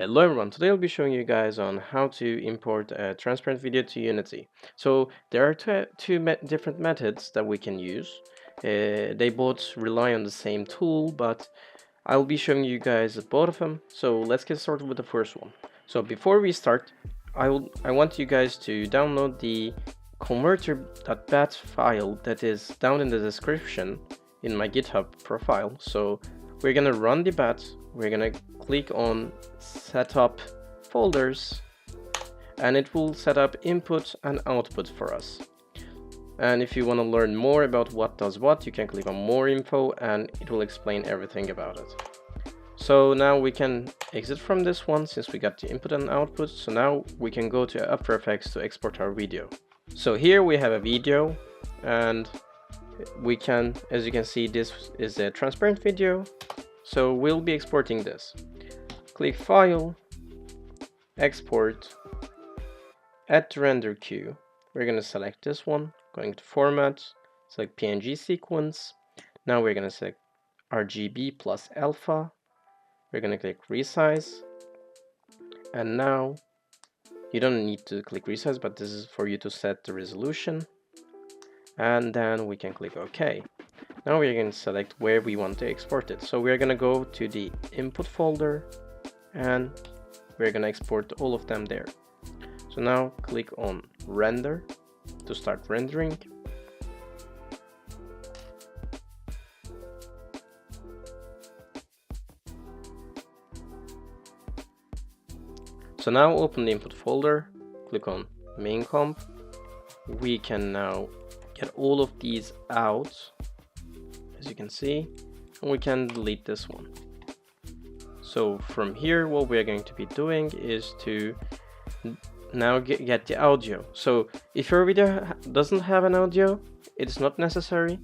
Hello everyone, today I'll be showing you guys on how to import a transparent video to Unity. So there are two different methods that we can use. They both rely on the same tool, but I'll be showing you guys both of them. So let's get started with the first one. So before we start, I want you guys to download the converter.bat file that is down in the description in my GitHub profile. So we're gonna run the bat, we're gonna click on setup folders, and it will set up input and output for us. And if you want to learn more about what does what, you can click on more info and it will explain everything about it. So now we can exit from this one since we got the input and output. So now we can go to After Effects to export our video. So here we have a video, and we can, as you can see, this is a transparent video. So we'll be exporting this. Click File, Export, Add to Render Queue. We're going to select this one, going to Format, select PNG Sequence. Now we're going to select RGB plus Alpha. We're going to click Resize. And now you don't need to click Resize, but this is for you to set the resolution. And then we can click OK. Now we're going to select where we want to export it. So we're going to go to the input folder and we're going to export all of them there. So now click on render to start rendering. So now open the input folder, click on main comp. We can now get all of these out, as you can see, and we can delete this one. So from here, what we're going to be doing is to now get the audio. So if your video doesn't have an audio, it's not necessary.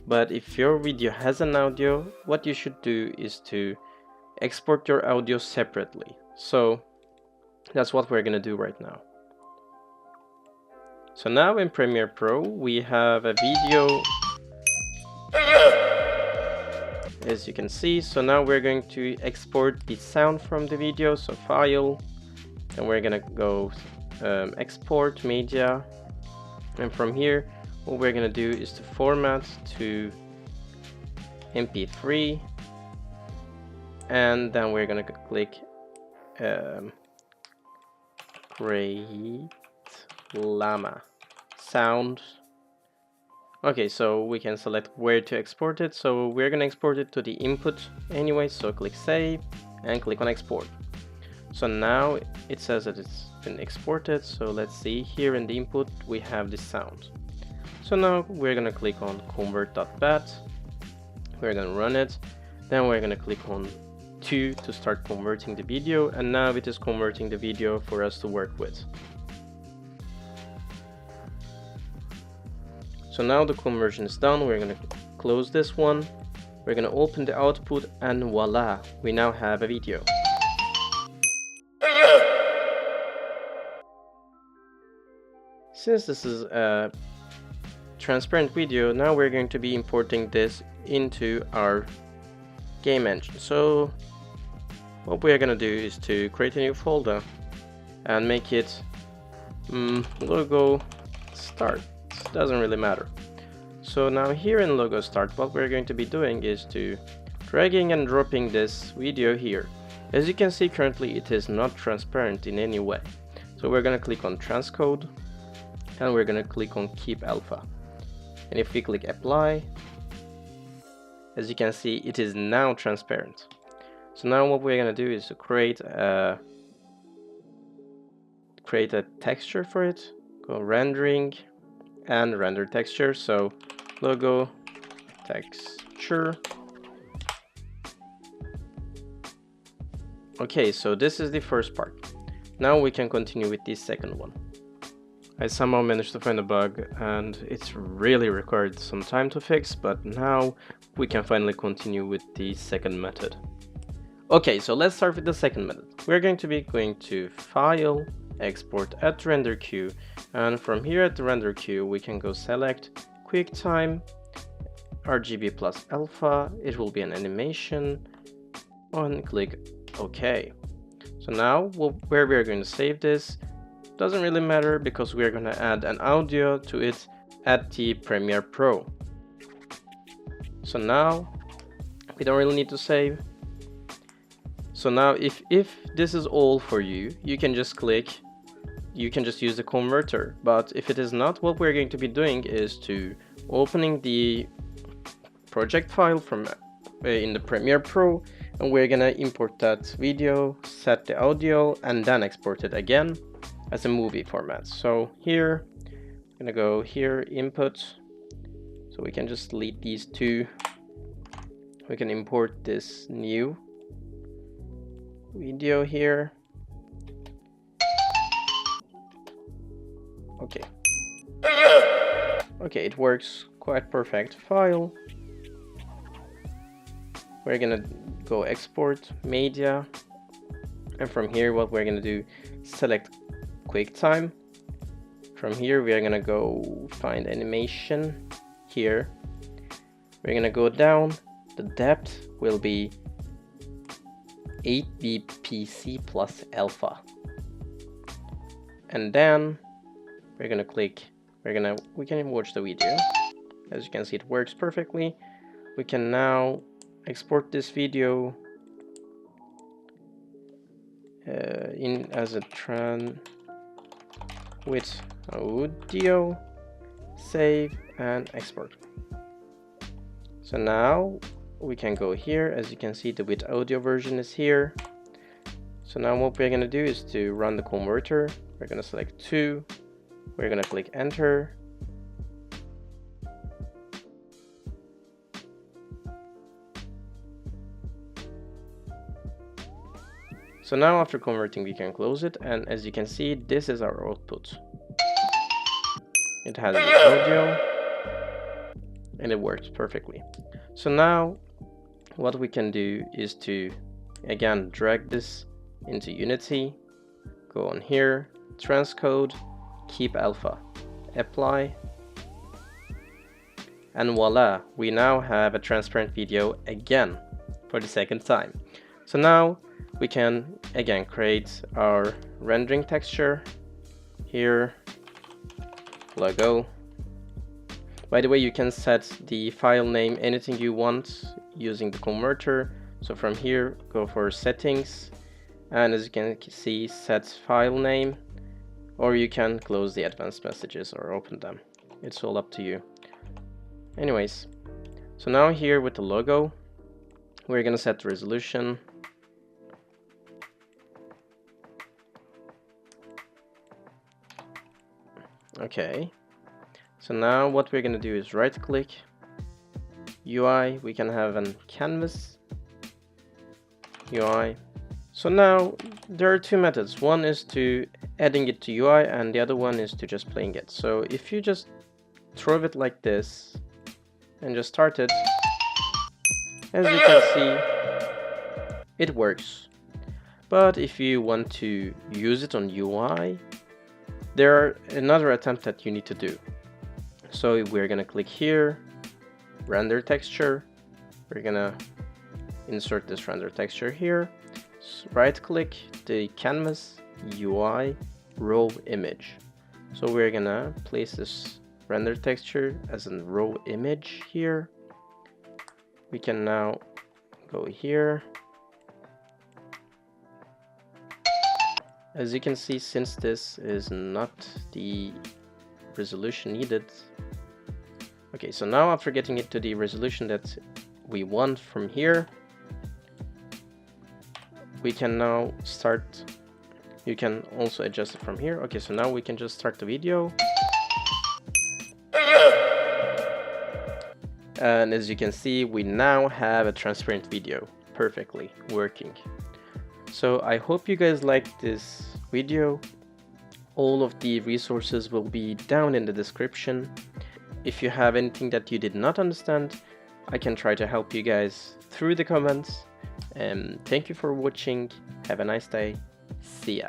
But if your video has an audio, what you should do is to export your audio separately. So that's what we're going to do right now. So now in Premiere Pro, we have a video, as you can see. So now we're going to export the sound from the video. So File, and we're gonna go Export Media, and from here what we're gonna do is to format to MP3, and then we're gonna click Create Llama Sound. Okay, so we can select where to export it. So we're gonna export it to the input anyway, so click Save and click on Export. So now it says that it's been exported. So let's see, here in the input we have the sound. So now we're gonna click on convert.bat, we're gonna run it, then we're gonna click on 2 to start converting the video, and now it is converting the video for us to work with. So now the conversion is done. We're gonna close this one, we're gonna open the output, and voila, we now have a video. Since this is a transparent video, now we're going to be importing this into our game engine. So what we are going to do is to create a new folder and make it logo start. Doesn't really matter. So now here in logo start, what we're going to be doing is to dragging and dropping this video here. As you can see, currently it is not transparent in any way. So we're going to click on transcode, and we're going to click on keep alpha, and if we click apply, as you can see, it is now transparent. So now what we're going to do is to create a texture for it. Go rendering and render texture. So logo texture. Okay, so this is the first part. Now we can continue with the second one. I somehow managed to find a bug, and it's really required some time to fix, but now we can finally continue with the second method. Okay, so let's start with the second method. We're going to be going to File, Export at Render Queue, and from here at the Render Queue we can go select QuickTime, RGB plus Alpha, it will be an animation, and click OK. So now where we're going to save this doesn't really matter, because we're going to add an audio to it at the Premiere Pro. So now we don't really need to save. So now if this is all for you, you can just use the converter. But if it is not, what we're going to be doing is to opening the project file from in the Premiere Pro, and we're gonna import that video, set the audio, and then export it again as a movie format. So here, I'm gonna go here, input, so we can just delete these two. We can import this new video here. Okay. Okay, it works quite perfect. File. We're gonna go export media, and from here what we're gonna do, select QuickTime. From here we are gonna go find animation here. We're gonna go down. The depth will be 8 bpc plus alpha, and then we're gonna click. We can watch the video. As you can see, it works perfectly. We can now export this video in as a tran with audio, save and export. So now we can go here. As you can see, the with audio version is here. So now what we're gonna do is to run the converter. We're gonna select 2. We're gonna click enter. So now after converting, we can close it, and as you can see, this is our output. It has the audio and it works perfectly. So now what we can do is to again drag this into Unity, go on here, transcode, keep alpha, apply, and voila, we now have a transparent video again for the second time. So now we can again create our rendering texture here, logo. By the way, you can set the file name anything you want using the converter. So from here, go for settings, and as you can see, set file name, or you can close the advanced messages or open them. It's all up to you. Anyways, so now here with the logo, we're gonna set the resolution. Okay, so now what we're gonna do is right click, UI, we can have a canvas, UI. So now there are two methods. One is to adding it to UI and the other one is to just playing it. So if you just throw it like this and just start it, as you can see, it works. But if you want to use it on UI, there are another attempt that you need to do. So we're gonna click here, render texture. We're gonna insert this render texture here. Right click the canvas, UI, raw image. So we're gonna place this render texture as a raw image here. We can now go here. As you can see, since this is not the resolution needed. Okay, so now after getting it to the resolution that we want from here, we can now start. You can also adjust it from here. Okay, so now we can just start the video. And as you can see, we now have a transparent video perfectly working. So I hope you guys liked this video. All of the resources will be down in the description. If you have anything that you did not understand, I can try to help you guys through the comments. Thank you for watching. Have a nice day. See ya.